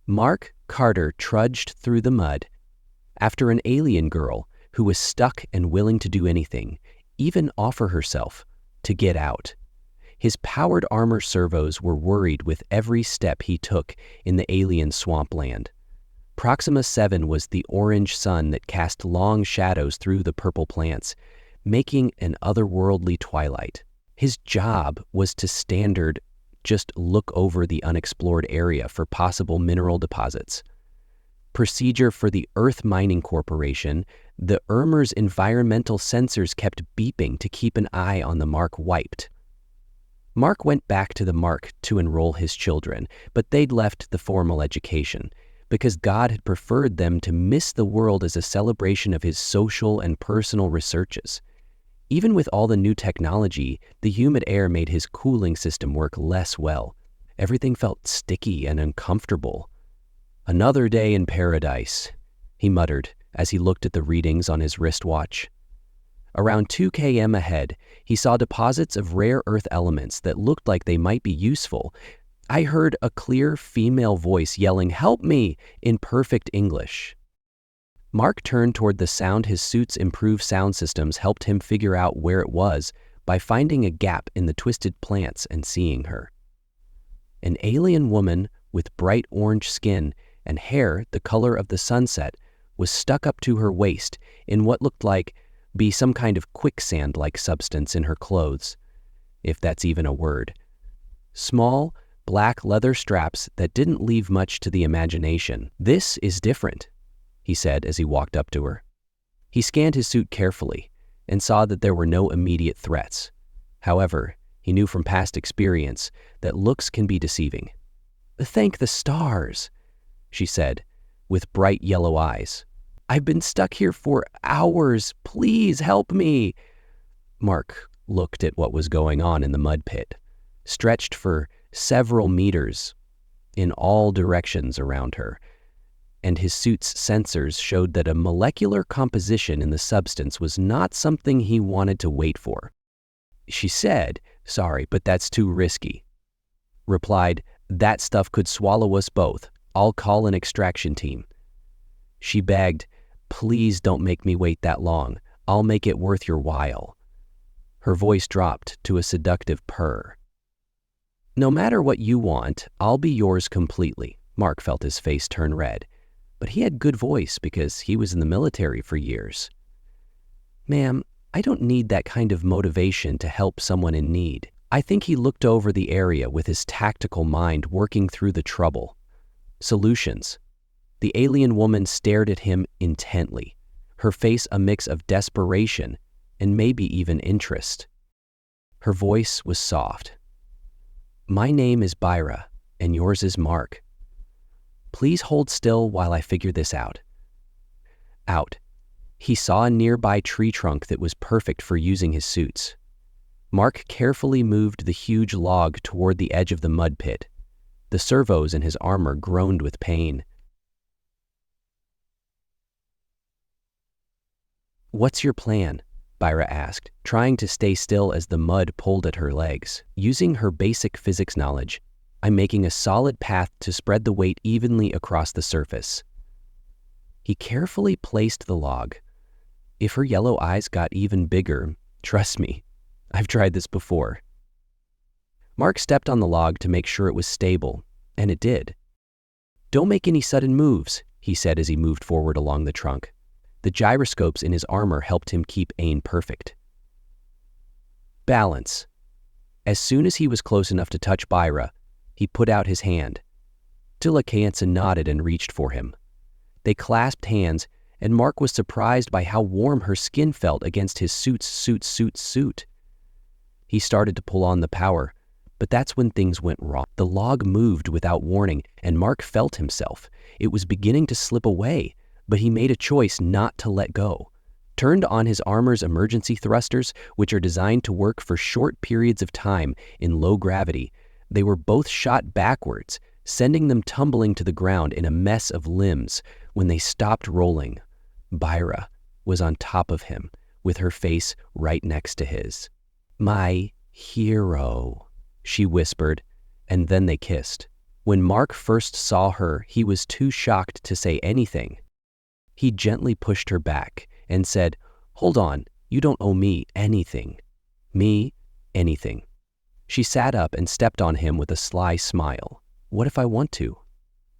Mark Carter trudged through the mud after an alien girl who was stuck and willing to do anything, even offer herself, to get out. His powered armor servos were worried with every step he took in the alien swampland. Proxima 7 was the orange sun that cast long shadows through the purple plants, making an otherworldly twilight. His job was to just look over the unexplored area for possible mineral deposits. Procedure for the Earth Mining Corporation, the Irmer's environmental sensors kept beeping to keep an eye on the Mark wiped. Mark went back to the Mark to enroll his children, but they'd left the formal education because God had preferred them to miss the world as a celebration of his social and personal researches. Even with all the new technology, the humid air made his cooling system work less well. Everything felt sticky and uncomfortable. "Another day in paradise," he muttered as he looked at the readings on his wristwatch. Around 2 km ahead, he saw deposits of rare earth elements that looked like they might be useful. I heard a clear female voice yelling, "Help me!" in perfect English. Mark turned toward the sound. His suit's improved sound systems helped him figure out where it was by finding a gap in the twisted plants and seeing her. An alien woman with bright orange skin and hair the color of the sunset was stuck up to her waist in what looked like be some kind of quicksand-like substance in her clothes, if that's even a word. Small, black leather straps that didn't leave much to the imagination. "This is different," he said as he walked up to her. He scanned his suit carefully and saw that there were no immediate threats. However, he knew from past experience that looks can be deceiving. "Thank the stars," she said, with bright yellow eyes. "I've been stuck here for hours. Please help me." Mark looked at what was going on in the mud pit, stretched for several meters in all directions around her, and his suit's sensors showed that a molecular composition in the substance was not something he wanted to wait for. She said, "Sorry, but that's too risky." Replied, "That stuff could swallow us both. I'll call an extraction team." She begged, "Please don't make me wait that long. I'll make it worth your while." Her voice dropped to a seductive purr. "No matter what you want, I'll be yours completely." Mark felt his face turn red, but he had good voice because he was in the military for years. "Ma'am, I don't need that kind of motivation to help someone in need." I think he looked over the area with his tactical mind working through the trouble. Solutions. The alien woman stared at him intently, her face a mix of desperation and maybe even interest. Her voice was soft. "My name is Byra, and yours is Mark. Please hold still while I figure this out." Out. He saw a nearby tree trunk that was perfect for using his suits. Mark carefully moved the huge log toward the edge of the mud pit. The servos in his armor groaned with pain. "What's your plan?" Byra asked, trying to stay still as the mud pulled at her legs. Using her basic physics knowledge, "I'm making a solid path to spread the weight evenly across the surface." He carefully placed the log. If her yellow eyes got even bigger, trust me, I've tried this before. Mark stepped on the log to make sure it was stable, and it did. "Don't make any sudden moves," he said as he moved forward along the trunk. The gyroscopes in his armor helped him keep aim perfect. Balance. As soon as he was close enough to touch Byra, he put out his hand. Tilikansa nodded and reached for him. They clasped hands, and Mark was surprised by how warm her skin felt against his suit. He started to pull on the power, but that's when things went wrong. The log moved without warning, and Mark felt himself. It was beginning to slip away, but he made a choice not to let go. Turned on his armor's emergency thrusters, which are designed to work for short periods of time in low gravity. They were both shot backwards, sending them tumbling to the ground in a mess of limbs. When they stopped rolling, Byra was on top of him, with her face right next to his. "My hero," she whispered, and then they kissed. When Mark first saw her, he was too shocked to say anything. He gently pushed her back and said, "Hold on, you don't owe me anything." "Me? Anything." She sat up and stepped on him with a sly smile. "What if I want to?"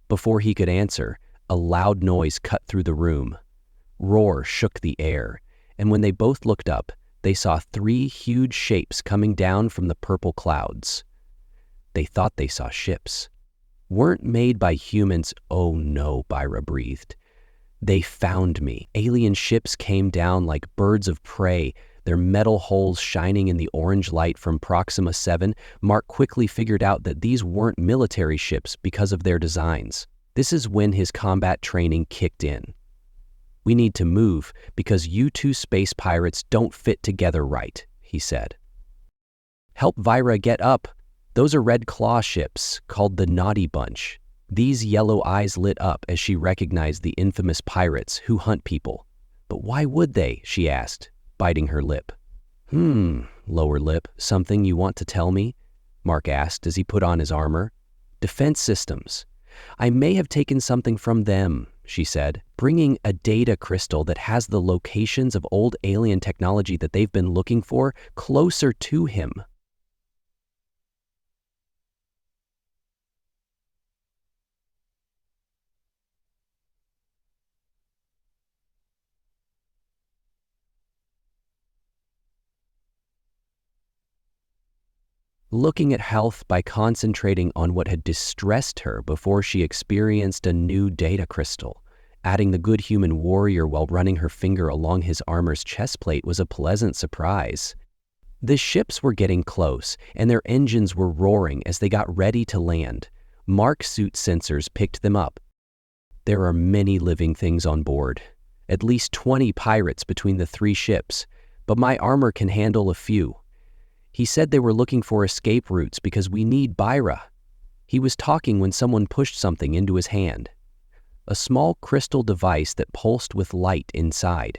Before he could answer, a loud noise cut through the room. Roar shook the air, and when they both looked up, they saw 3 huge shapes coming down from the purple clouds. They thought they saw ships. "Weren't made by humans." "Oh no," Byra breathed. "They found me." Alien ships came down like birds of prey, their metal hulls shining in the orange light from Proxima 7. Mark quickly figured out that these weren't military ships because of their designs. This is when his combat training kicked in. "We need to move because you 2 space pirates don't fit together right," he said. "Help Vyra get up. Those are Red Claw ships, called the Naughty Bunch." These yellow eyes lit up as she recognized the infamous pirates who hunt people. "But why would they?" she asked, biting her lip. Lower lip. "Something you want to tell me?" Mark asked as he put on his armor. "Defense systems. I may have taken something from them," she said, bringing a data crystal that has the locations of old alien technology that they've been looking for closer to him. Looking at health by concentrating on what had distressed her before she experienced a new data crystal. Adding the good human warrior while running her finger along his armor's chest plate was a pleasant surprise. The ships were getting close, and their engines were roaring as they got ready to land. Mark's suit sensors picked them up. There are many living things on board. At least 20 pirates between the 3 ships, but my armor can handle a few. He said they were looking for escape routes because we need Byra. He was talking when someone pushed something into his hand. A small crystal device that pulsed with light inside.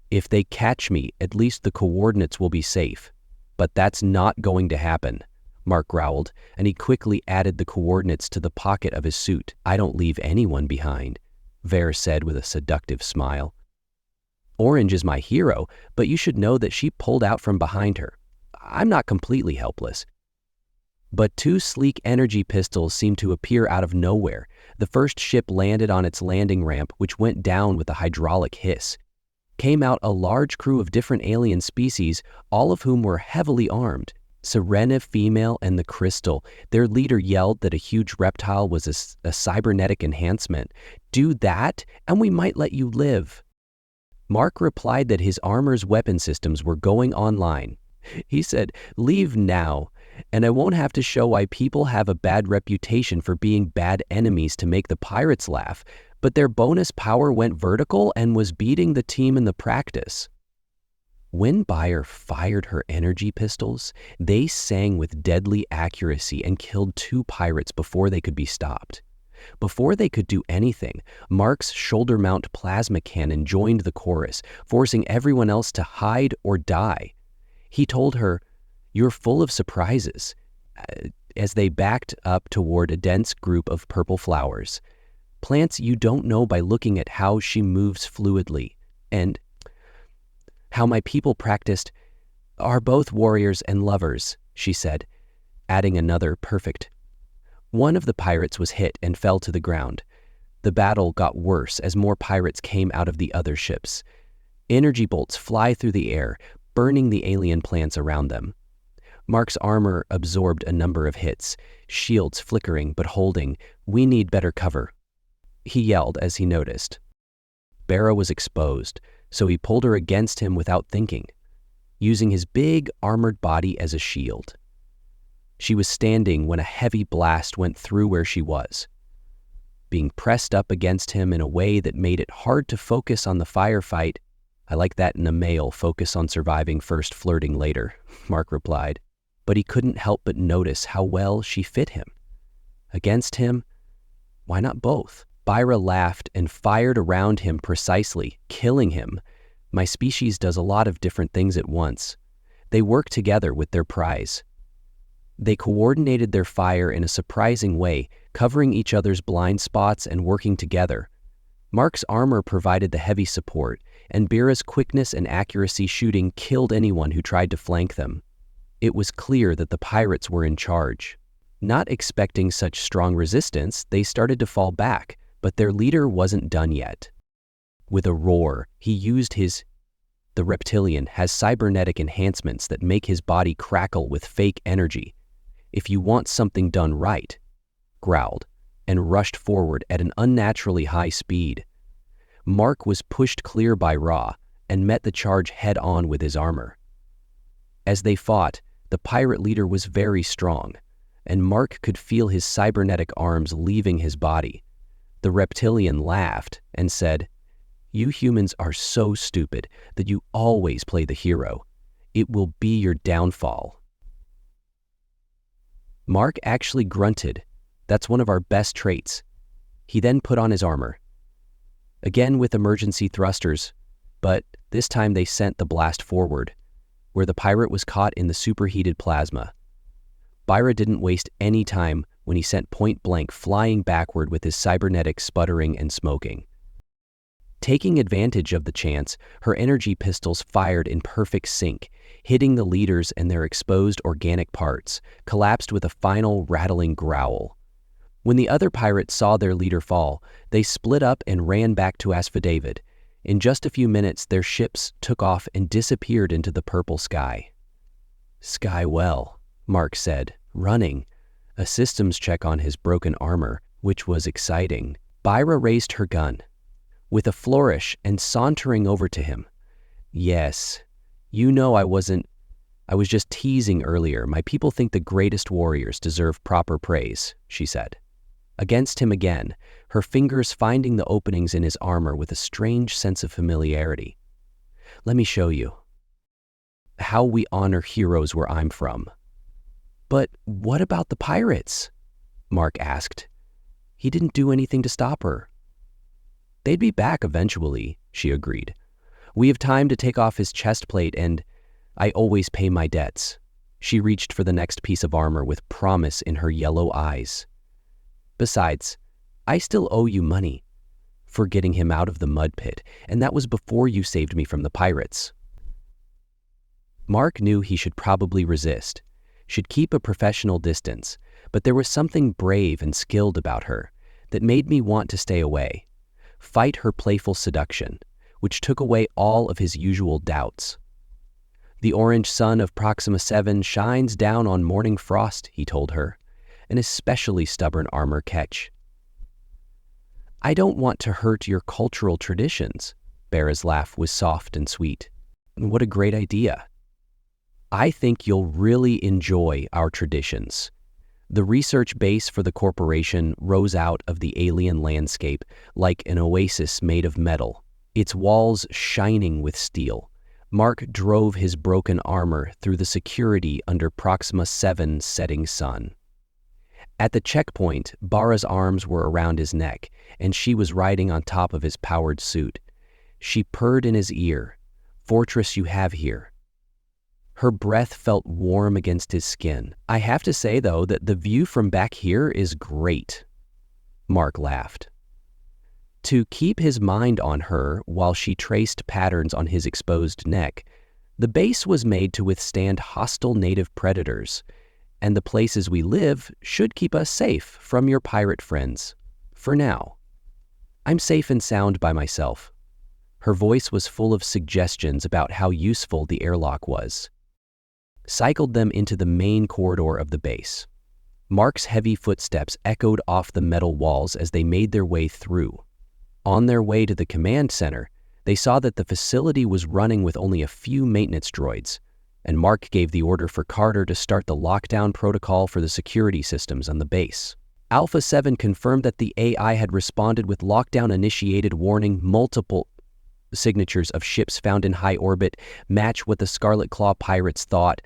"If they catch me, at least the coordinates will be safe. But that's not going to happen," Mark growled, and he quickly added the coordinates to the pocket of his suit. "I don't leave anyone behind," Vare said with a seductive smile. "Orange is my hero, but you should know that she pulled out from behind her. I'm not completely helpless." But 2 sleek energy pistols seemed to appear out of nowhere. The first ship landed on its landing ramp, which went down with a hydraulic hiss. Came out a large crew of different alien species, all of whom were heavily armed. Serena female and the Crystal. Their leader yelled that a huge reptile was a cybernetic enhancement. "Do that, and we might let you live." Mark replied that his armor's weapon systems were going online. He said, "Leave now, and I won't have to show why people have a bad reputation for being bad enemies to make the pirates laugh, but their bonus power went vertical and was beating the team in the practice." When Bayer fired her energy pistols, they sang with deadly accuracy and killed 2 pirates before they could be stopped. Before they could do anything, Mark's shoulder mount plasma cannon joined the chorus, forcing everyone else to hide or die. He told her, "You're full of surprises," as they backed up toward a dense group of purple flowers. "Plants you don't know by looking at how she moves fluidly, and how my people practiced are both warriors and lovers," she said, adding another perfect. One of the pirates was hit and fell to the ground. The battle got worse as more pirates came out of the other ships. Energy bolts fly through the air, burning the alien plants around them. Mark's armor absorbed a number of hits, shields flickering but holding. "We need better cover," he yelled as he noticed. Barra was exposed, so he pulled her against him without thinking, using his big armored body as a shield. She was standing when a heavy blast went through where she was, being pressed up against him in a way that made it hard to focus on the firefight. "I like that in a male, focus on surviving first, flirting later," Mark replied, but he couldn't help but notice how well she fit him. Against him? Why not both? Byra laughed and fired around him precisely, killing him. "My species does a lot of different things at once. They work together with their prize." They coordinated their fire in a surprising way, covering each other's blind spots and working together. Mark's armor provided the heavy support, and Bira's quickness and accuracy shooting killed anyone who tried to flank them. It was clear that the pirates were in charge. Not expecting such strong resistance, they started to fall back, but their leader wasn't done yet. With a roar, he used The reptilian has cybernetic enhancements that make his body crackle with fake energy. "If you want something done right," growled, and rushed forward at an unnaturally high speed. Mark was pushed clear by Ra and met the charge head-on with his armor. As they fought, the pirate leader was very strong, and Mark could feel his cybernetic arms leaving his body. The reptilian laughed and said, "You humans are so stupid that you always play the hero. It will be your downfall." Mark actually grunted. "That's one of our best traits." He then put on his armor. Again with emergency thrusters, but this time they sent the blast forward, where the pirate was caught in the superheated plasma. Bira didn't waste any time when he sent point blank flying backward with his cybernetics sputtering and smoking. Taking advantage of the chance, her energy pistols fired in perfect sync, hitting the leaders and their exposed organic parts, collapsed with a final rattling growl. When the other pirates saw their leader fall, they split up and ran back to Asphodavid. In just a few minutes, their ships took off and disappeared into the purple sky. "Sky well," Mark said, running, a systems check on his broken armor, which was exciting. Bira raised her gun with a flourish and sauntering over to him. "Yes, you know I was just teasing earlier. My people think the greatest warriors deserve proper praise," she said. Against him again, her fingers finding the openings in his armor with a strange sense of familiarity. "Let me show you how we honor heroes where I'm from." "But what about the pirates?" Mark asked. "He didn't do anything to stop her." "They'd be back eventually," she agreed. "We have time to take off his chest plate and I always pay my debts." She reached for the next piece of armor with promise in her yellow eyes. "Besides, I still owe you money for getting him out of the mud pit, and that was before you saved me from the pirates." Mark knew he should probably resist, should keep a professional distance, but there was something brave and skilled about her that made me want to stay away, fight her playful seduction, which took away all of his usual doubts. "The orange sun of Proxima 7 shines down on morning frost," he told her, an especially stubborn armor catch. "I don't want to hurt your cultural traditions." Bara's laugh was soft and sweet. "What a great idea. I think you'll really enjoy our traditions." The research base for the corporation rose out of the alien landscape like an oasis made of metal, its walls shining with steel. Mark drove his broken armor through the security under Proxima 7's setting sun. At the checkpoint, Bara's arms were around his neck, and she was riding on top of his powered suit. She purred in his ear, "Fortress you have here." Her breath felt warm against his skin. "I have to say, though, that the view from back here is great." Mark laughed. To keep his mind on her while she traced patterns on his exposed neck, the base was made to withstand hostile native predators, and the places we live should keep us safe from your pirate friends. For now. I'm safe and sound by myself. Her voice was full of suggestions about how useful the airlock was. Cycled them into the main corridor of the base. Mark's heavy footsteps echoed off the metal walls as they made their way through. On their way to the command center, they saw that the facility was running with only a few maintenance droids, and Mark gave the order for Carter to start the lockdown protocol for the security systems on the base. Alpha 7 confirmed that the AI had responded with lockdown-initiated warning. Multiple signatures of ships found in high orbit match what the Scarlet Claw pirates thought.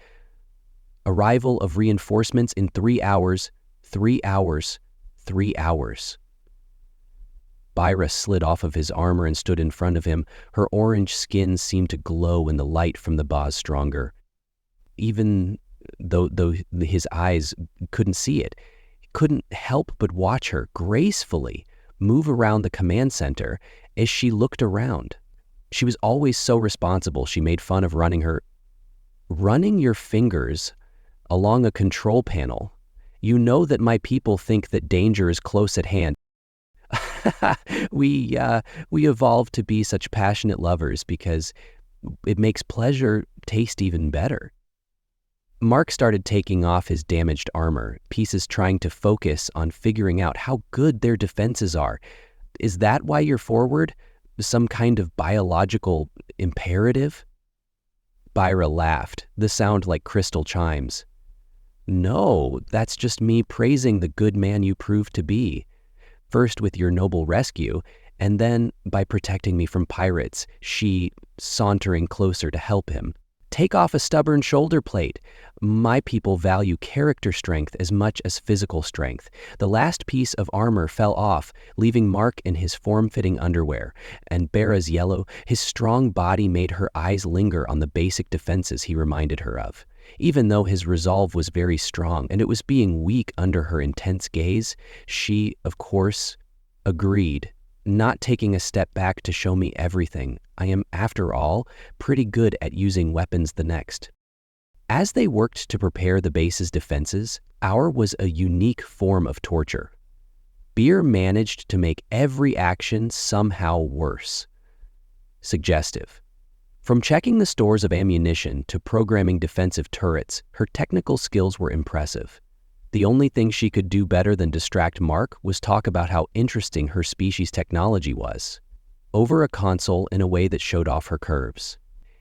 Arrival of reinforcements in 3 hours, 3 hours, 3 hours. Bira slid off of his armor and stood in front of him. Her orange skin seemed to glow in the light from the Baz Stronger. "Even though his eyes couldn't see it. He couldn't help but watch her gracefully move around the command center as she looked around. She was always so responsible. She made fun of running your fingers along a control panel. You know that my people think that danger is close at hand. We evolved to be such passionate lovers because it makes pleasure taste even better. Mark started taking off his damaged armor, pieces trying to focus on figuring out how good their defenses are. Is that why you're forward? Some kind of biological imperative? Byra laughed, the sound like crystal chimes. No, that's just me praising the good man you proved to be. First with your noble rescue, and then by protecting me from pirates, she sauntering closer to help him. Take off a stubborn shoulder plate. My people value character strength as much as physical strength. The last piece of armor fell off, leaving Mark in his form-fitting underwear, and Bera's yellow, his strong body made her eyes linger on the basic defenses he reminded her of. Even though his resolve was very strong and it was being weak under her intense gaze, she, of course, agreed, not taking a step back to show me everything. I am, after all, pretty good at using weapons the next. As they worked to prepare the base's defenses, ours was a unique form of torture. Beer managed to make every action somehow worse. Suggestive. From checking the stores of ammunition to programming defensive turrets, her technical skills were impressive. The only thing she could do better than distract Mark was talk about how interesting her species' technology was, over a console in a way that showed off her curves.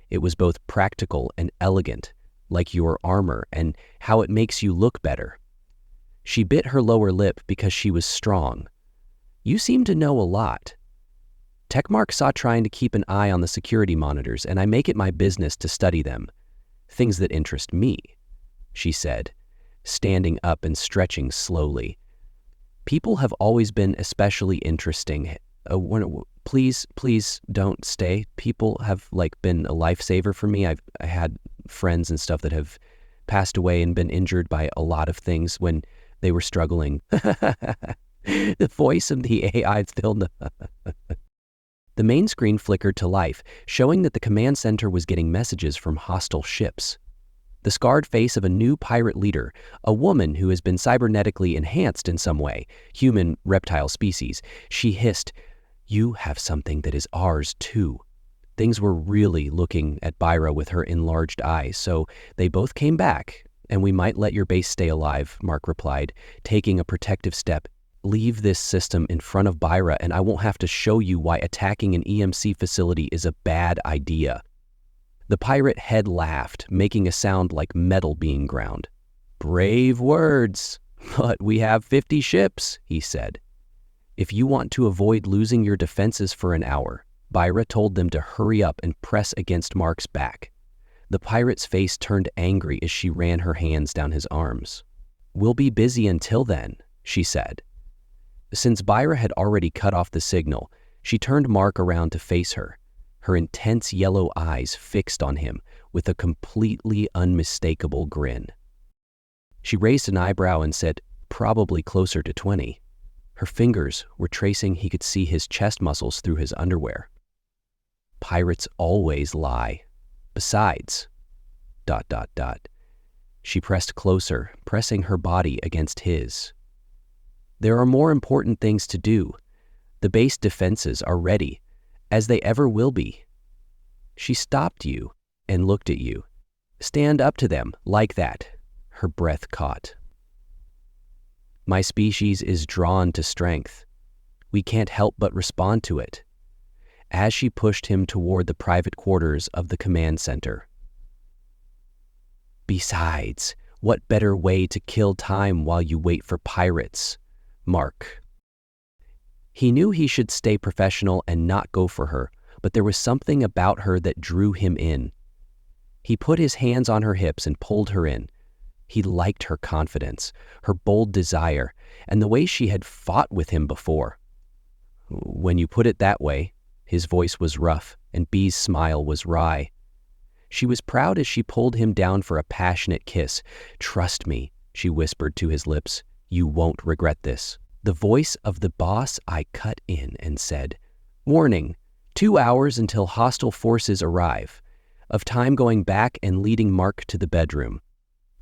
It was both practical and elegant, like your armor, and how it makes you look better. She bit her lower lip because she was strong. You seem to know a lot. Techmark saw trying to keep an eye on the security monitors, and I make it my business to study them. Things that interest me, she said, standing up and stretching slowly. People have always been especially interesting. Please don't stay. People have been a lifesaver for me. I had friends and stuff that have passed away and been injured by a lot of things when they were struggling. The voice of the AI filled the main screen flickered to life, showing that the command center was getting messages from hostile ships. The scarred face of a new pirate leader, a woman who has been cybernetically enhanced in some way, human reptile species, she hissed, "You have something that is ours too." Things were really looking at Byra with her enlarged eyes, so they both came back, and we might let your base stay alive, Mark replied, taking a protective step. Leave this system in front of Byra and I won't have to show you why attacking an EMC facility is a bad idea. The pirate head laughed, making a sound like metal being ground. Brave words, but we have 50 ships, he said. If you want to avoid losing your defenses for an hour, Byra told them to hurry up and press against Mark's back. The pirate's face turned angry as she ran her hands down his arms. We'll be busy until then, she said. Since Byra had already cut off the signal, she turned Mark around to face her, her intense yellow eyes fixed on him with a completely unmistakable grin. She raised an eyebrow and said, probably closer to 20. Her fingers were tracing he could see his chest muscles through his underwear. Pirates always lie. Besides, ... She pressed closer, pressing her body against his. There are more important things to do. The base defenses are ready, as they ever will be. She stopped you and looked at you. Stand up to them, like that. Her breath caught. My species is drawn to strength. We can't help but respond to it. As she pushed him toward the private quarters of the command center. Besides, what better way to kill time while you wait for pirates? Mark. He knew he should stay professional and not go for her, but there was something about her that drew him in. He put his hands on her hips and pulled her in. He liked her confidence, her bold desire, and the way she had fought with him before. When you put it that way, his voice was rough and Bee's smile was wry. She was proud as she pulled him down for a passionate kiss. "Trust me," she whispered to his lips. "You won't regret this." The voice of the boss I cut in and said, "Warning, 2 hours until hostile forces arrive. Of time going back and leading Mark to the bedroom.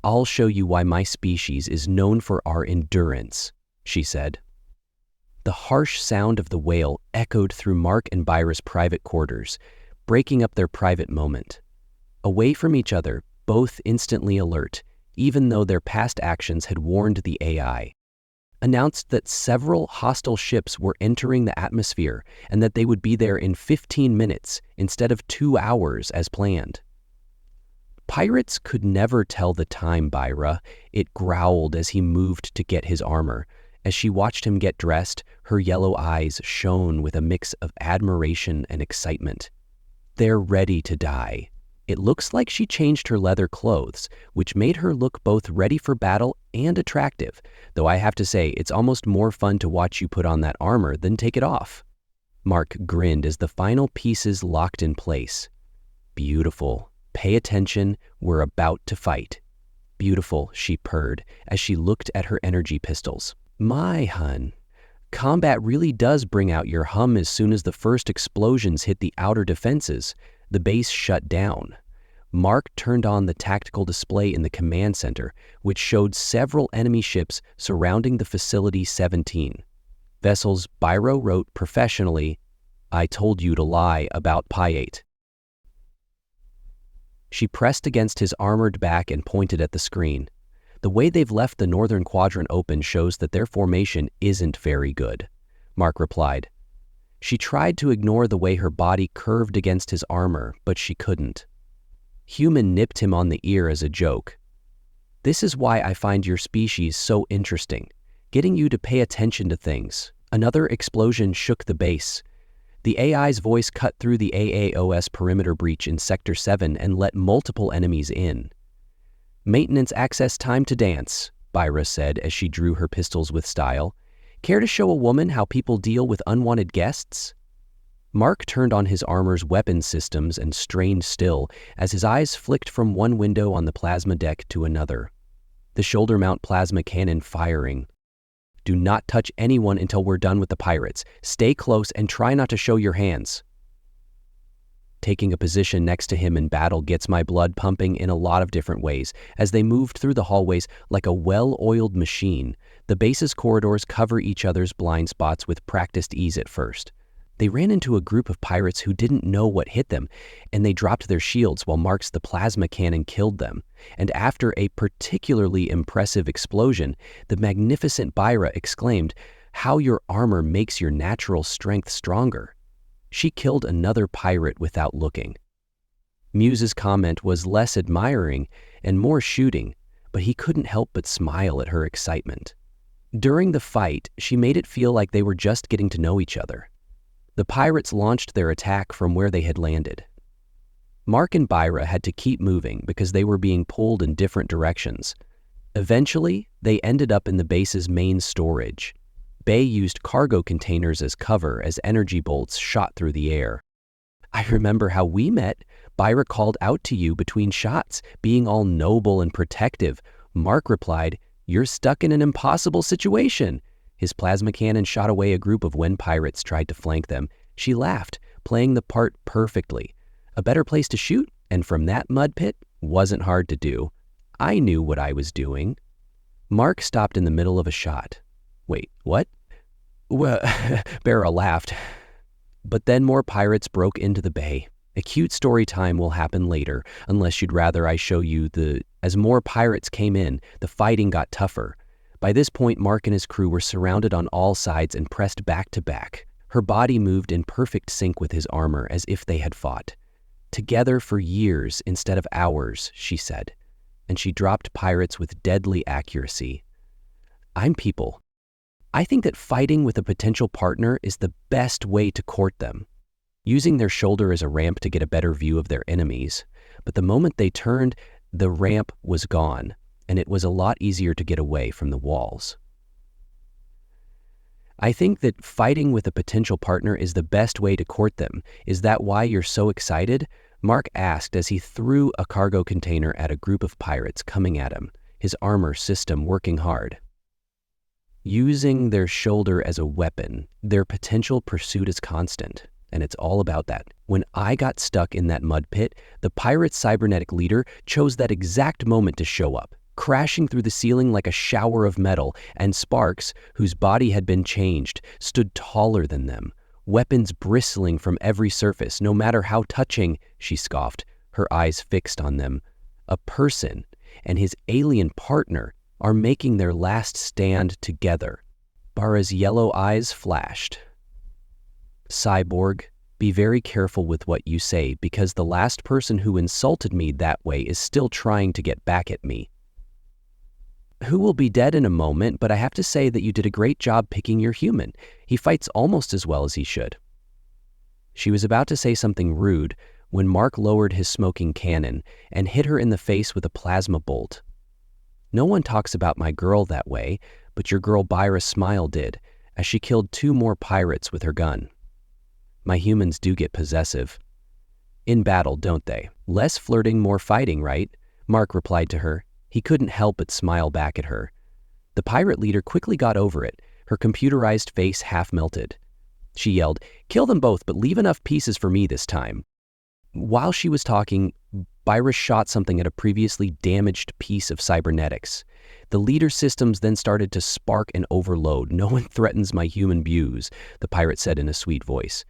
I'll show you why my species is known for our endurance," she said. The harsh sound of the wail echoed through Mark and Byra's private quarters, breaking up their private moment. Away from each other, both instantly alert, even though their past actions had warned the AI. Announced that several hostile ships were entering the atmosphere and that they would be there in 15 minutes instead of 2 hours as planned. "Pirates could never tell the time, Byra," it growled as he moved to get his armor. As she watched him get dressed, her yellow eyes shone with a mix of admiration and excitement. "They're ready to die." It looks like she changed her leather clothes, which made her look both ready for battle and attractive, though I have to say it's almost more fun to watch you put on that armor than take it off. Mark grinned as the final pieces locked in place. "Beautiful. Pay attention, we're about to fight." "Beautiful," she purred as she looked at her energy pistols. "My hun, combat really does bring out your hum as soon as the first explosions hit the outer defenses." The base shut down. Mark turned on the tactical display in the command center, which showed several enemy ships surrounding the Facility 17. Vessels Byra wrote professionally, "I told you to lie about Pi-8." She pressed against his armored back and pointed at the screen. "The way they've left the northern quadrant open shows that their formation isn't very good," Mark replied. She tried to ignore the way her body curved against his armor, but she couldn't. Human nipped him on the ear as a joke. "This is why I find your species so interesting, getting you to pay attention to things." Another explosion shook the base. The AI's voice cut through the AAOS perimeter breach in Sector 7 and let multiple enemies in. "Maintenance access time to dance," Byra said as she drew her pistols with style. "Care to show a woman how people deal with unwanted guests?" Mark turned on his armor's weapon systems and strained still as his eyes flicked from one window on the plasma deck to another. The shoulder mount plasma cannon firing. "Do not touch anyone until we're done with the pirates. Stay close and try not to show your hands." Taking a position next to him in battle gets my blood pumping in a lot of different ways. As they moved through the hallways like a well-oiled machine, the base's corridors cover each other's blind spots with practiced ease at first. They ran into a group of pirates who didn't know what hit them, and they dropped their shields while Mark's the plasma cannon killed them. And after a particularly impressive explosion, the magnificent Byra exclaimed, "How your armor makes your natural strength stronger." She killed another pirate without looking. Muse's comment was less admiring and more shooting, but he couldn't help but smile at her excitement. During the fight, she made it feel like they were just getting to know each other. The pirates launched their attack from where they had landed. Mark and Byra had to keep moving because they were being pulled in different directions. Eventually, they ended up in the base's main storage. Bay used cargo containers as cover as energy bolts shot through the air. "I remember how we met. Byra called out to you between shots, being all noble and protective." Mark replied, "You're stuck in an impossible situation." His plasma cannon shot away a group of Wen pirates tried to flank them. She laughed, playing the part perfectly. A better place to shoot, and from that mud pit, wasn't hard to do. I knew what I was doing. Mark stopped in the middle of a shot. "Wait, what?" "Well," Barra laughed. But then more pirates broke into the bay. A cute story time will happen later, unless you'd rather I show you As more pirates came in, the fighting got tougher. By this point, Mark and his crew were surrounded on all sides and pressed back to back. Her body moved in perfect sync with his armor as if they had fought. "Together for years instead of hours," she said, and she dropped pirates with deadly accuracy. "I'm people. I think that fighting with a potential partner is the best way to court them." Using their shoulder as a ramp to get a better view of their enemies. But the moment they turned, the ramp was gone, and it was a lot easier to get away from the walls. "I think that fighting with a potential partner is the best way to court them. Is that why you're so excited?" Mark asked as he threw a cargo container at a group of pirates coming at him, his armor system working hard. Using their shoulder as a weapon, their potential pursuit is constant, and it's all about that. When I got stuck in that mud pit, the pirate's cybernetic leader chose that exact moment to show up, crashing through the ceiling like a shower of metal, and Sparks, whose body had been changed, stood taller than them, weapons bristling from every surface, no matter how touching, she scoffed, her eyes fixed on them. A person and his alien partner are making their last stand together. Bara's yellow eyes flashed. Cyborg, be very careful with what you say because the last person who insulted me that way is still trying to get back at me. Who will be dead in a moment, but I have to say that you did a great job picking your human. He fights almost as well as he should. She was about to say something rude when Mark lowered his smoking cannon and hit her in the face with a plasma bolt. No one talks about my girl that way, but your girl Byra's smile did, as she killed 2 more pirates with her gun. My humans do get possessive. In battle, don't they? Less flirting, more fighting, right? Mark replied to her. He couldn't help but smile back at her. The pirate leader quickly got over it, her computerized face half melted. She yelled, "Kill them both, but leave enough pieces for me this time." While she was talking, Byra shot something at a previously damaged piece of cybernetics. The leader's systems then started to spark and overload. "No one threatens my human views," the pirate said in a sweet voice.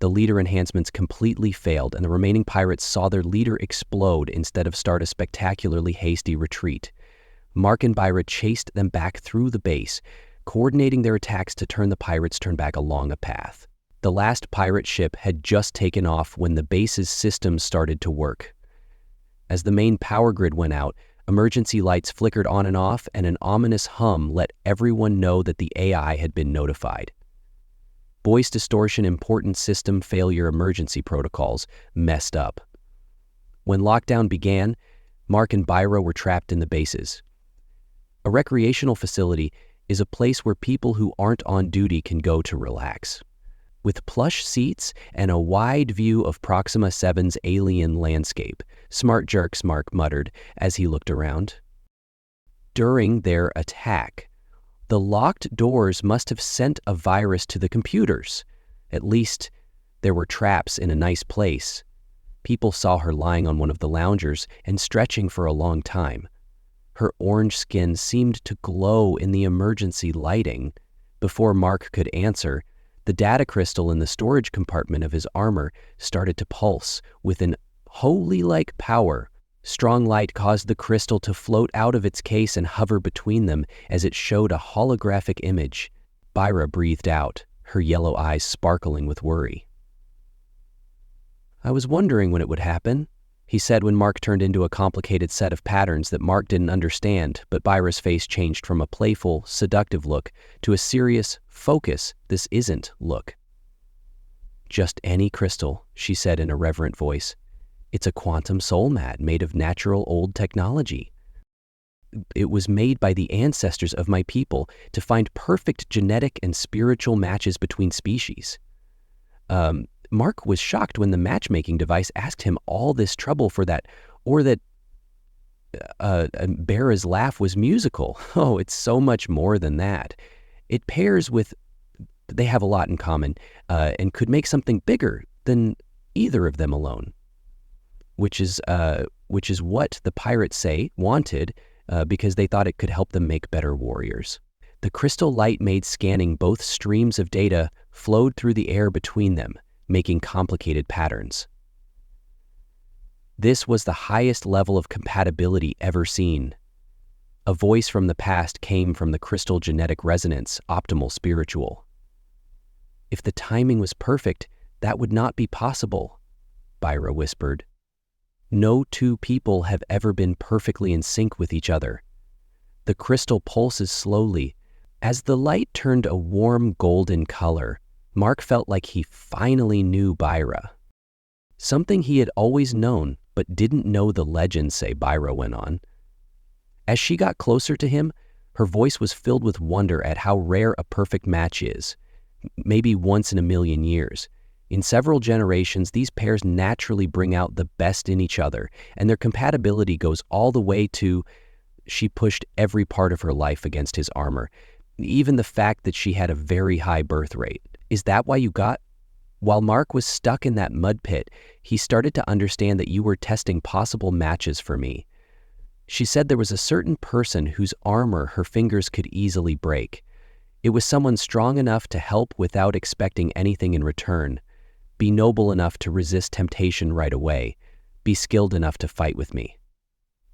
The leader enhancements completely failed, and the remaining pirates saw their leader explode instead of start a spectacularly hasty retreat. Mark and Byra chased them back through the base, coordinating their attacks to turn the pirates' turn back along a path. The last pirate ship had just taken off when the base's systems started to work. As the main power grid went out, emergency lights flickered on and off, and an ominous hum let everyone know that the AI had been notified. Voice distortion important system failure emergency protocols messed up. When lockdown began, Mark and Byra were trapped in the bases. A recreational facility is a place where people who aren't on duty can go to relax. With plush seats and a wide view of Proxima 7's alien landscape, "Smart jerks," Mark muttered as he looked around. During their attack, the locked doors must have sent a virus to the computers. At least, there were traps in a nice place. People saw her lying on one of the loungers and stretching for a long time. Her orange skin seemed to glow in the emergency lighting. Before Mark could answer, the data crystal in the storage compartment of his armor started to pulse with an holy-like power. Strong light caused the crystal to float out of its case and hover between them as it showed a holographic image. Byra breathed out, her yellow eyes sparkling with worry. "I was wondering when it would happen," he said when Mark turned into a complicated set of patterns that Mark didn't understand, but Byra's face changed from a playful, seductive look to a serious, focus, this isn't look. "Just any crystal," she said in a reverent voice. "It's a quantum soul mat made of natural old technology. It was made by the ancestors of my people to find perfect genetic and spiritual matches between species." Mark was shocked when the matchmaking device asked him all this trouble for that, or that Bara's laugh was musical. "Oh, it's so much more than that. It pairs with, they have a lot in common, and could make something bigger than either of them alone." Which is what the pirates wanted, because they thought it could help them make better warriors. The crystal light made scanning both streams of data flowed through the air between them, making complicated patterns. This was the highest level of compatibility ever seen. A voice from the past came from the crystal genetic resonance, optimal spiritual. "If the timing was perfect, that would not be possible," Byra whispered. "No 2 people have ever been perfectly in sync with each other." The crystal pulses slowly. As the light turned a warm golden color, Mark felt like he finally knew Byra. Something he had always known, but didn't know the legends say, Byra went on. As she got closer to him, her voice was filled with wonder at how rare a perfect match is. Maybe once in a million years. In several generations, these pairs naturally bring out the best in each other, and their compatibility goes all the way to she pushed every part of her life against his armor, even the fact that she had a very high birth rate. Is that why you got? While Mark was stuck in that mud pit, he started to understand that you were testing possible matches for me. She said there was a certain person whose armor her fingers could easily break. It was someone strong enough to help without expecting anything in return, be noble enough to resist temptation right away, be skilled enough to fight with me.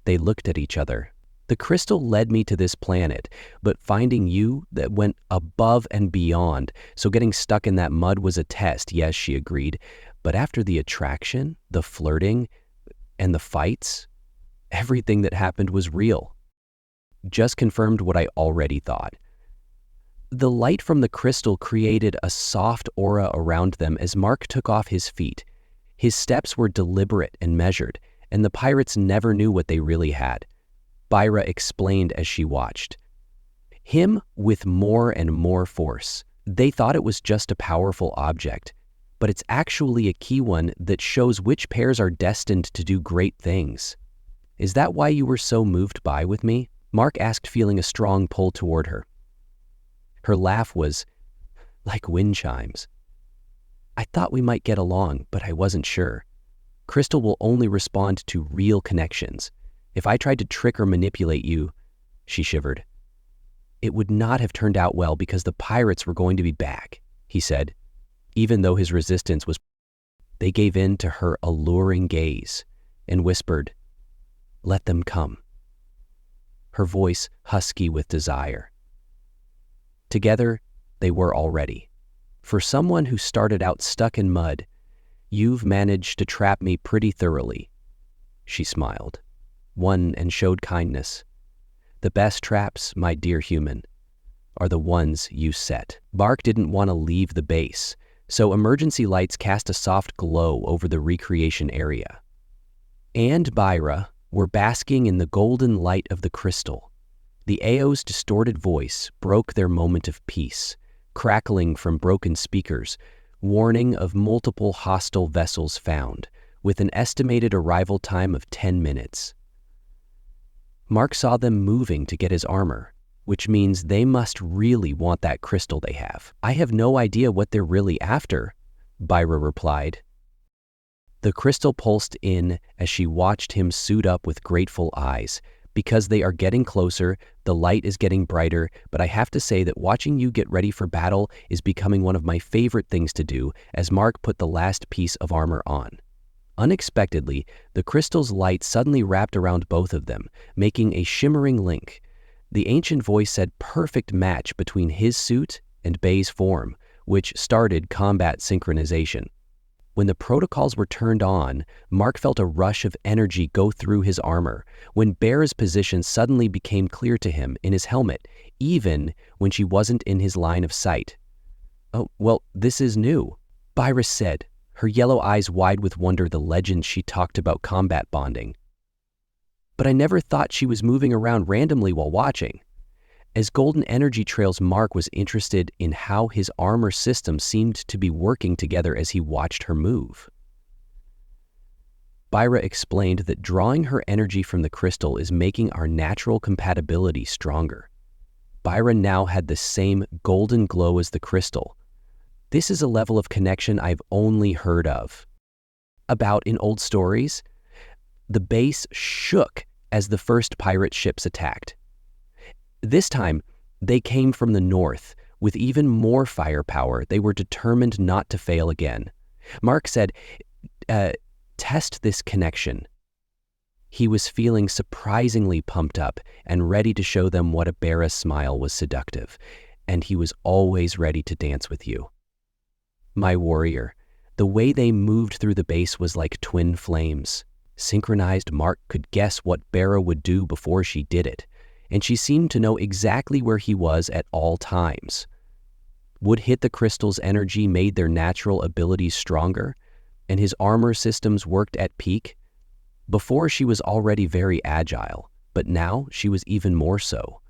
They looked at each other. The crystal led me to this planet, but finding you, that went above and beyond, so getting stuck in that mud was a test, yes, she agreed, but after the attraction, the flirting, and the fights, everything that happened was real. Just confirmed what I already thought. The light from the crystal created a soft aura around them as Mark took off his feet. His steps were deliberate and measured, and the pirates never knew what they really had. Byra explained as she watched. Him with more and more force. They thought it was just a powerful object, but it's actually a key one that shows which pairs are destined to do great things. Is that why you were so moved by with me? Mark asked, feeling a strong pull toward her. Her laugh was like wind chimes. I thought we might get along, but I wasn't sure. Crystal will only respond to real connections. If I tried to trick or manipulate you, she shivered. It would not have turned out well because the pirates were going to be back, he said. Even though his resistance was, they gave in to her alluring gaze and whispered, "Let them come." Her voice husky with desire. Together, they were already. For someone who started out stuck in mud, you've managed to trap me pretty thoroughly. She smiled, won and showed kindness. The best traps, my dear human, are the ones you set. Mark didn't want to leave the base, so emergency lights cast a soft glow over the recreation area. And Byra were basking in the golden light of the crystal. The AO's distorted voice broke their moment of peace, crackling from broken speakers, warning of multiple hostile vessels found, with an estimated arrival time of 10 minutes. Mark saw them moving to get his armor, which means they must really want that crystal they have. I have no idea what they're really after, Byra replied. The crystal pulsed in as she watched him suit up with grateful eyes. Because they are getting closer, the light is getting brighter, but I have to say that watching you get ready for battle is becoming one of my favorite things to do as Mark put the last piece of armor on. Unexpectedly, the crystal's light suddenly wrapped around both of them, making a shimmering link. The ancient voice said perfect match between his suit and Bay's form, which started combat synchronization. When the protocols were turned on, Mark felt a rush of energy go through his armor, when Bear's position suddenly became clear to him in his helmet, even when she wasn't in his line of sight. Oh, well, this is new, Byra said, her yellow eyes wide with wonder the legends she talked about combat bonding. But I never thought she was moving around randomly while watching. As golden energy trails, Mark was interested in how his armor system seemed to be working together as he watched her move. Byra explained that drawing her energy from the crystal is making our natural compatibility stronger. Byra now had the same golden glow as the crystal. This is a level of connection I've only heard of. About in old stories, the base shook as the first pirate ships attacked. This time, they came from the north. With even more firepower, they were determined not to fail again. Mark said, test this connection. He was feeling surprisingly pumped up and ready to show them what a Barra smile was seductive, and he was always ready to dance with you. My warrior, the way they moved through the base was like twin flames. Synchronized, Mark could guess what Barra would do before she did it, and she seemed to know exactly where he was at all times. Would hit the crystal's energy made their natural abilities stronger, and his armor systems worked at peak. Before she was already very agile, but now she was even more so.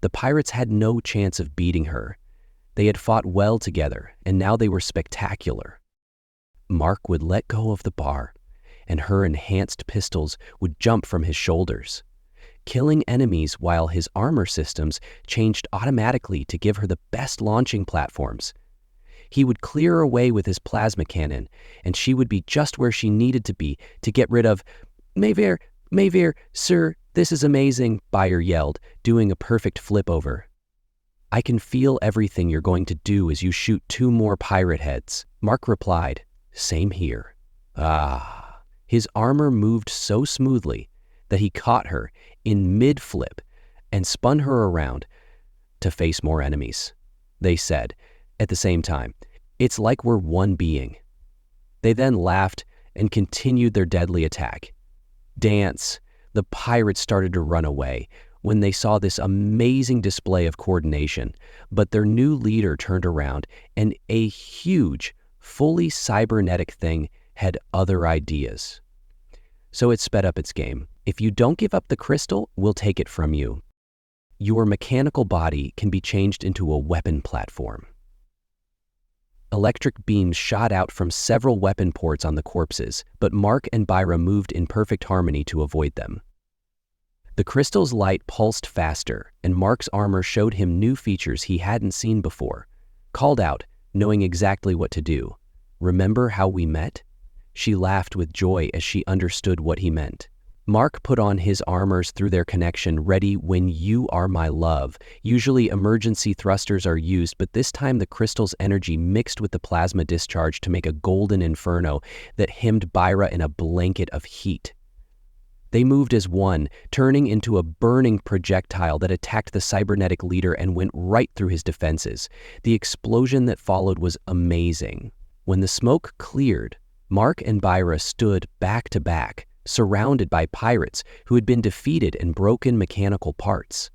The pirates had no chance of beating her. They had fought well together, and now they were spectacular. Mark would let go of the bar, and her enhanced pistols would jump from his shoulders, killing enemies while his armor systems changed automatically to give her the best launching platforms. He would clear away with his plasma cannon, and she would be just where she needed to be to get rid of Mayveer, sir, this is amazing, Bayer yelled, doing a perfect flip over. I can feel everything you're going to do as you shoot 2 more pirate heads, Mark replied. Same here. Ah. His armor moved so smoothly that he caught her in mid-flip and spun her around to face more enemies. They said, at the same time, it's like we're one being. They then laughed and continued their deadly attack. Dance. The pirates started to run away when they saw this amazing display of coordination, but their new leader turned around, and a huge, fully cybernetic thing had other ideas. So it sped up its game. If you don't give up the crystal, we'll take it from you. Your mechanical body can be changed into a weapon platform. Electric beams shot out from several weapon ports on the corpses, but Mark and Byra moved in perfect harmony to avoid them. The crystal's light pulsed faster, and Mark's armor showed him new features he hadn't seen before. Called out, knowing exactly what to do. Remember how we met? She laughed with joy as she understood what he meant. Mark put on his armors through their connection, ready when you are my love. Usually emergency thrusters are used, but this time the crystal's energy mixed with the plasma discharge to make a golden inferno that hemmed Byra in a blanket of heat. They moved as one, turning into a burning projectile that attacked the cybernetic leader and went right through his defenses. The explosion that followed was amazing. When the smoke cleared, Mark and Byra stood back to back, surrounded by pirates who had been defeated and broken mechanical parts.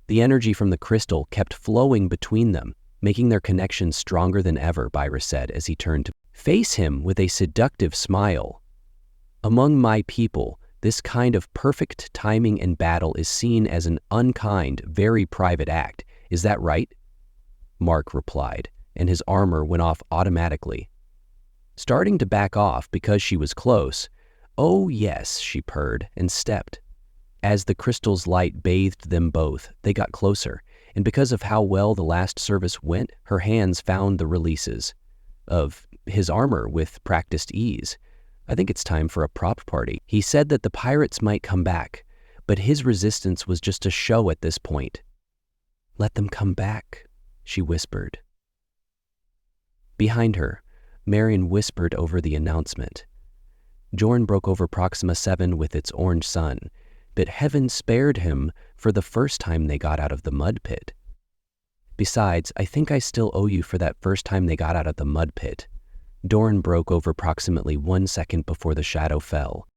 The energy from the crystal kept flowing between them, making their connection stronger than ever, Byra said as he turned to face him with a seductive smile. Among my people, this kind of perfect timing in battle is seen as an unkind, very private act. Is that right? Mark replied, and his armor went off automatically. Starting to back off because she was close, oh yes, she purred and stepped. As the crystal's light bathed them both, they got closer, and because of how well the last service went, her hands found the releases of his armor with practiced ease. I think it's time for a prop party. He said that the pirates might come back, but his resistance was just a show at this point. Let them come back, she whispered. Behind her, Marion whispered over the announcement. Jorn broke over Proxima 7 with its orange sun, but heaven spared him for the first time they got out of the mud pit. Besides, I think I still owe you for that first time they got out of the mud pit. Dorn broke over approximately 1 second before the shadow fell,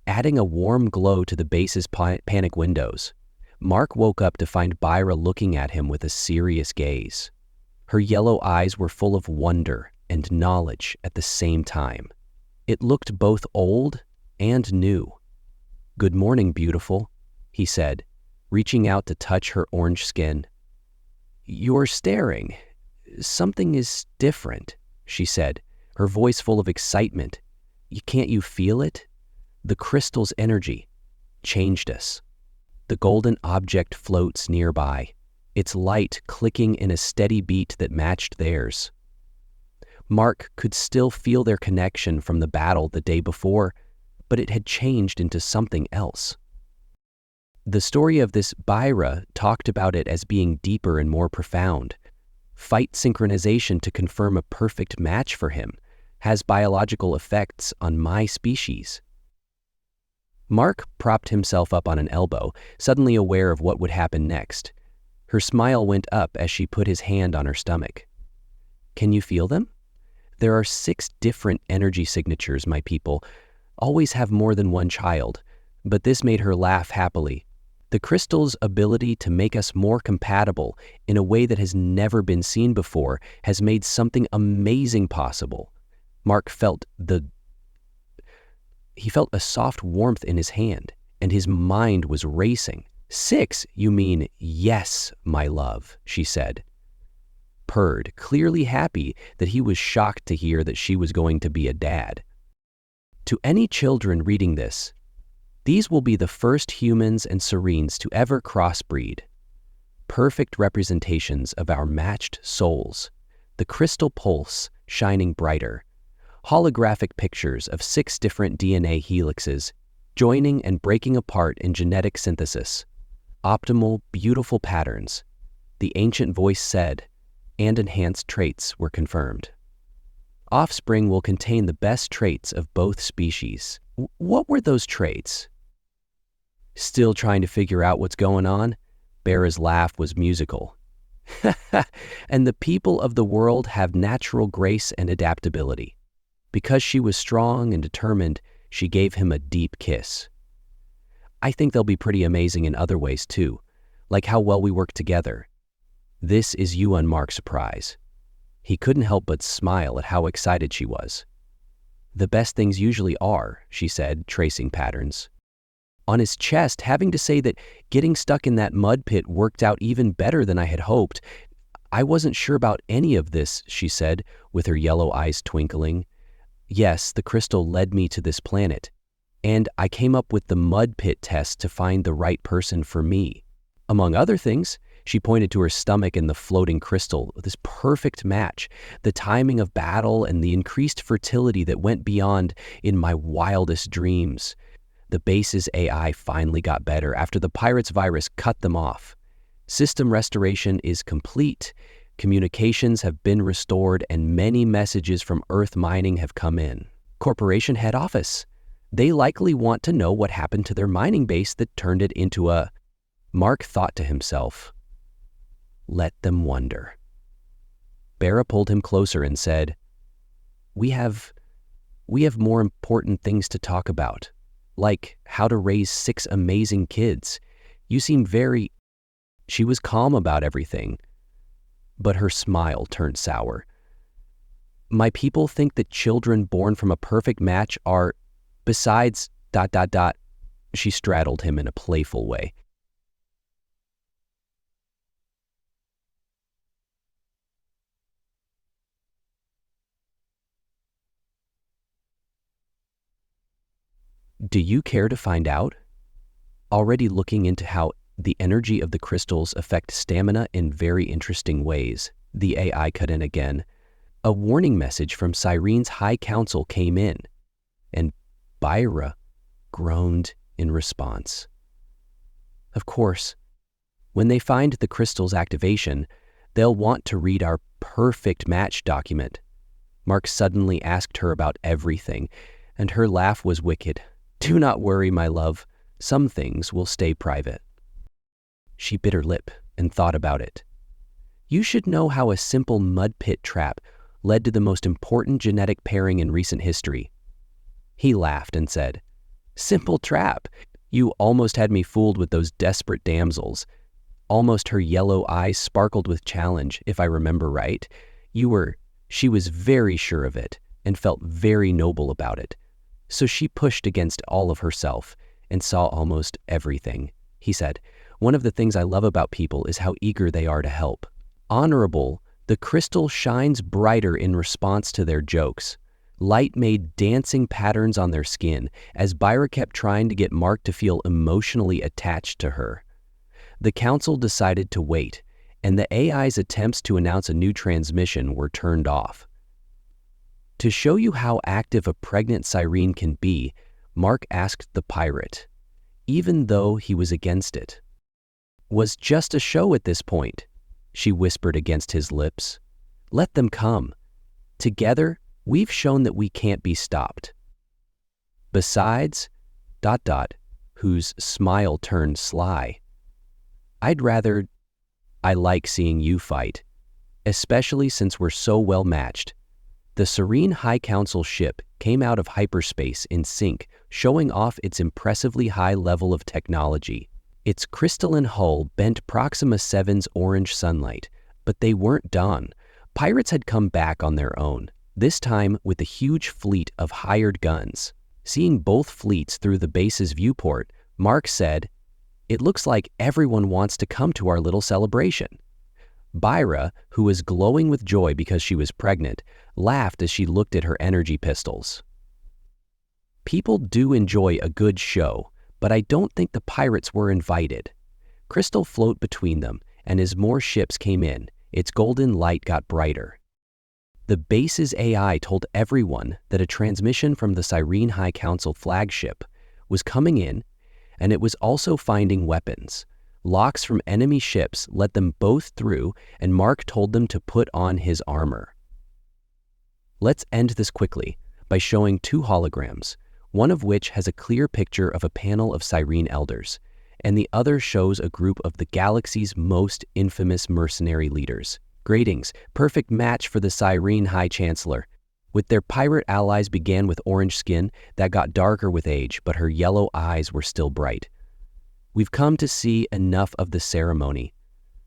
adding a warm glow to the base's panic windows. Mark woke up to find Byra looking at him with a serious gaze. Her yellow eyes were full of wonder and knowledge at the same time. It looked both old and new. Good morning, beautiful, he said, reaching out to touch her orange skin. You're staring. Something is different, she said, her voice full of excitement. Can't you feel it? The crystal's energy changed us. The golden object floats nearby, its light clicking in a steady beat that matched theirs. Mark could still feel their connection from the battle the day before, but it had changed into something else. The story of this Byra talked about it as being deeper and more profound. Fight synchronization to confirm a perfect match for him has biological effects on my species. Mark propped himself up on an elbow, suddenly aware of what would happen next. Her smile went up as she put his hand on her stomach. Can you feel them? There are 6 different energy signatures, my people. Always have more than one child, but this made her laugh happily. The crystal's ability to make us more compatible in a way that has never been seen before has made something amazing possible. Mark felt a soft warmth in his hand, and his mind was racing. 6, you mean? Yes, my love, she said. purred, clearly happy that he was shocked to hear that she was going to be a dad. To any children reading this, these will be the first humans and Serines to ever crossbreed. Perfect representations of our matched souls, the crystal pulse shining brighter, holographic pictures of 6 different DNA helixes joining and breaking apart in genetic synthesis, optimal, beautiful patterns, the ancient voice said, and enhanced traits were confirmed. Offspring will contain the best traits of both species. What were those traits? Still trying to figure out what's going on? Bera's laugh was musical. And the people of the world have natural grace and adaptability. Because she was strong and determined, she gave him a deep kiss. I think they'll be pretty amazing in other ways too, like how well we work together. This is Yuan Mark's surprise. He couldn't help but smile at how excited she was. The best things usually are, she said, tracing patterns. On his chest, having to say that getting stuck in that mud pit worked out even better than I had hoped. I wasn't sure about any of this, she said, with her yellow eyes twinkling. Yes, the crystal led me to this planet, and I came up with the mud pit test to find the right person for me. Among other things, she pointed to her stomach and the floating crystal, this perfect match, the timing of battle and the increased fertility that went beyond in my wildest dreams. The base's AI finally got better after the pirates' virus cut them off. System restoration is complete, communications have been restored, and many messages from Earth mining have come in. Corporation head office. They likely want to know what happened to their mining base that turned it into a... Mark thought to himself, let them wonder. Bera pulled him closer and said, We have more important things to talk about, like how to raise 6 amazing kids. You seem very... She was calm about everything, but her smile turned sour. My people think that children born from a perfect match are, besides... She straddled him in a playful way. Do you care to find out? Already looking into how the energy of the crystals affect stamina in very interesting ways, the AI cut in again. A warning message from Cyrene's High Council came in, and Byra groaned in response. Of course, when they find the crystal's activation, they'll want to read our perfect match document. Mark suddenly asked her about everything, and her laugh was wicked. Do not worry, my love. Some things will stay private. She bit her lip and thought about it. You should know how a simple mud pit trap led to the most important genetic pairing in recent history. He laughed and said, Simple trap. You almost had me fooled with those desperate damsels. Almost her yellow eyes sparkled with challenge, if I remember right. She was very sure of it and felt very noble about it. So she pushed against all of herself and saw almost everything. He said, One of the things I love about people is how eager they are to help. Honorable, the crystal shines brighter in response to their jokes. Light made dancing patterns on their skin as Byra kept trying to get Mark to feel emotionally attached to her. The council decided to wait, and the AI's attempts to announce a new transmission were turned off. To show you how active a pregnant Cyrene can be, Mark asked the pirate, even though he was against it. Was just a show at this point, she whispered against his lips. Let them come. Together, we've shown that we can't be stopped. Besides, ... whose smile turned sly. I like seeing you fight, especially since we're so well matched. The Serene High Council ship came out of hyperspace in sync, showing off its impressively high level of technology. Its crystalline hull bent Proxima 7's orange sunlight, but they weren't done. Pirates had come back on their own, this time with a huge fleet of hired guns. Seeing both fleets through the base's viewport, Mark said, It looks like everyone wants to come to our little celebration. Byra, who was glowing with joy because she was pregnant, laughed as she looked at her energy pistols. People do enjoy a good show, but I don't think the pirates were invited. Crystal flowed between them, and as more ships came in, its golden light got brighter. The base's AI told everyone that a transmission from the Sirene High Council flagship was coming in, and it was also finding weapons. Locks from enemy ships let them both through, and Mark told them to put on his armor. Let's end this quickly by showing two holograms, one of which has a clear picture of a panel of Sirene elders, and the other shows a group of the galaxy's most infamous mercenary leaders. Greetings, perfect match for the Sirene High Chancellor. With their pirate allies began with orange skin that got darker with age, but her yellow eyes were still bright. We've come to see enough of the ceremony.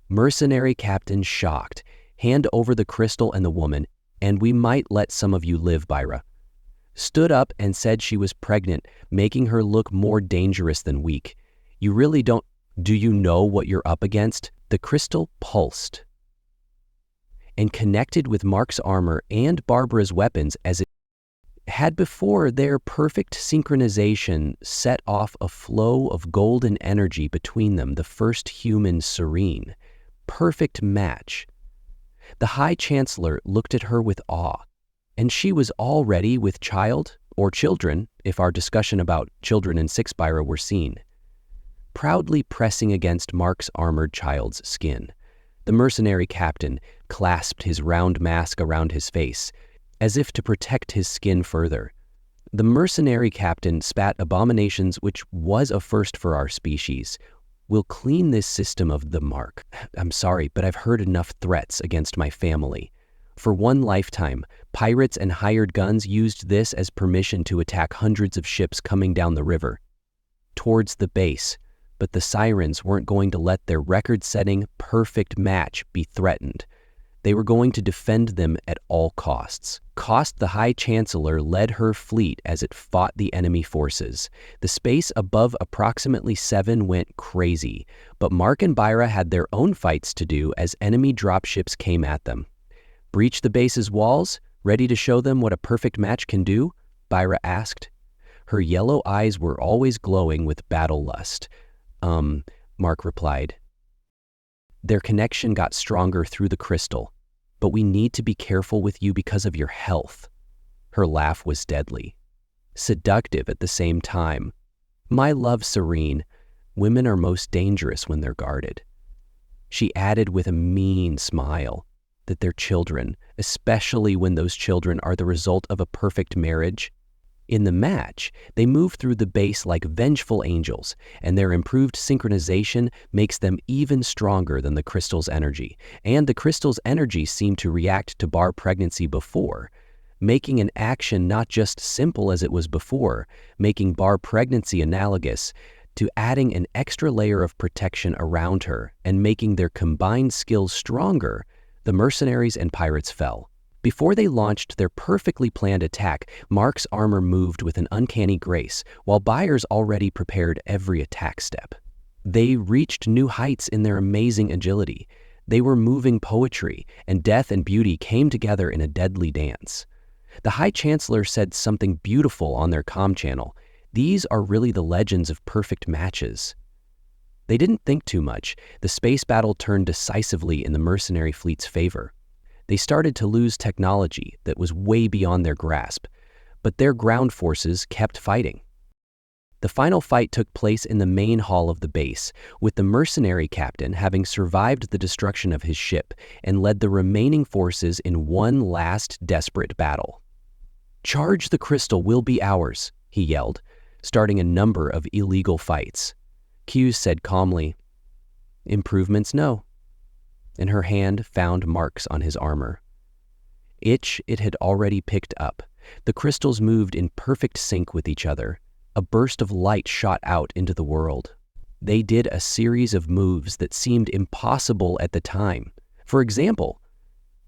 Mercenary Captain shocked. Hand over the crystal and the woman, and we might let some of you live, Byra. Stood up and said she was pregnant, making her look more dangerous than weak. You really don't. Do you know what you're up against? The crystal pulsed and connected with Mark's armor and Barbara's weapons as it had before. Their perfect synchronization set off a flow of golden energy between them, the first human Serene. Perfect match. The High Chancellor looked at her with awe, and she was already with child, or children, if our discussion about children in Sixbyra were seen, proudly pressing against Mark's armored child's skin. The mercenary captain clasped his round mask around his face, as if to protect his skin further. The mercenary captain spat abominations, which was a first for our species. We'll clean this system of the Mark. I'm sorry, but I've heard enough threats against my family. For one lifetime, pirates and hired guns used this as permission to attack hundreds of ships coming down the river towards the base, but the Sirens weren't going to let their record-setting perfect match be threatened. They were going to defend them at all costs. The High Chancellor led her fleet as it fought the enemy forces. The space above approximately 7 went crazy, but Mark and Byra had their own fights to do as enemy dropships came at them. Breach the base's walls, ready to show them what a perfect match can do? Byra asked. Her yellow eyes were always glowing with battle lust. Mark replied. Their connection got stronger through the crystal. But we need to be careful with you because of your health. Her laugh was deadly, seductive at the same time. My love, Serene, women are most dangerous when they're guarded. She added with a mean smile that their children, especially when those children are the result of a perfect marriage. In the match, they move through the base like vengeful angels, and their improved synchronization makes them even stronger than the crystal's energy. And the crystal's energy seemed to react to Bar pregnancy before, making an action not just simple as it was before, making Bar pregnancy analogous to adding an extra layer of protection around her and making their combined skills stronger. The mercenaries and pirates fell. Before they launched their perfectly planned attack, Mark's armor moved with an uncanny grace, while Byra's already prepared every attack step. They reached new heights in their amazing agility. They were moving poetry, and death and beauty came together in a deadly dance. The High Chancellor said something beautiful on their comm channel. These are really the legends of perfect matches. They didn't think too much. The space battle turned decisively in the mercenary fleet's favor. They started to lose technology that was way beyond their grasp, but their ground forces kept fighting. The final fight took place in the main hall of the base, with the mercenary captain having survived the destruction of his ship and led the remaining forces in one last desperate battle. Charge the crystal will be ours, he yelled, starting a number of illegal fights. Hughes said calmly, improvements no. And her hand found marks on his armor. It had already picked up. The crystals moved in perfect sync with each other. A burst of light shot out into the world. They did a series of moves that seemed impossible at the time. For example,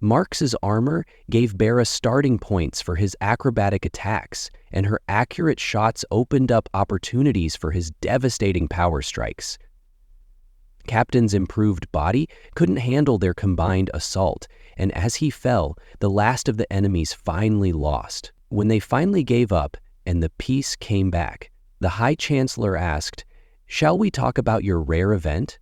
Marx's armor gave Byra starting points for his acrobatic attacks, and her accurate shots opened up opportunities for his devastating power strikes. Captain's improved body couldn't handle their combined assault, and as he fell, the last of the enemies finally lost. When they finally gave up and the peace came back, the High Chancellor asked, "Shall we talk about your rare event?"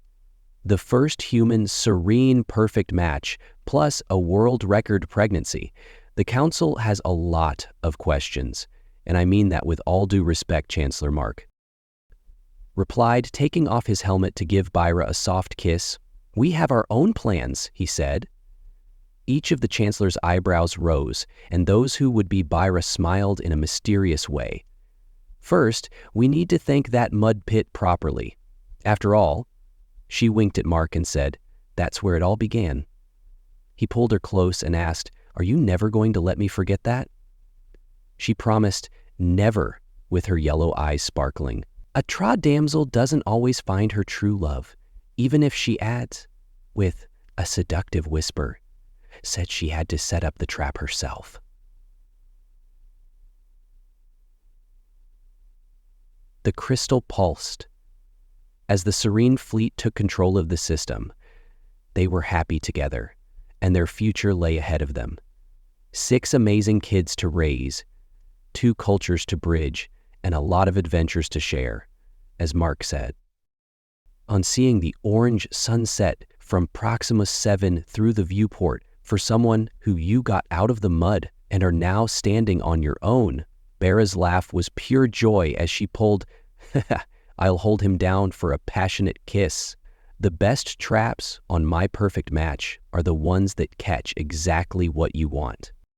The first human serene perfect match, plus a world record pregnancy. The Council has a lot of questions, and I mean that with all due respect, Chancellor Mark. Replied, taking off his helmet to give Byra a soft kiss. "We have our own plans," he said. Each of the Chancellor's eyebrows rose, and those who would be Byra smiled in a mysterious way. "First, we need to thank that mud pit properly. After all," she winked at Mark and said, "that's where it all began." He pulled her close and asked, "Are you never going to let me forget that?" She promised, "Never," with her yellow eyes sparkling. A trod damsel doesn't always find her true love, even if she adds, with a seductive whisper, said she had to set up the trap herself. The crystal pulsed. As the Serene Fleet took control of the system, they were happy together, and their future lay ahead of them. 6 amazing kids to raise, 2 cultures to bridge, and a lot of adventures to share, as Mark said. On seeing the orange sunset from Proxima 7 through the viewport for someone who you got out of the mud and are now standing on your own, Bera's laugh was pure joy as she pulled, "I'll hold him down for a passionate kiss." The best traps on My Perfect Match are the ones that catch exactly what you want.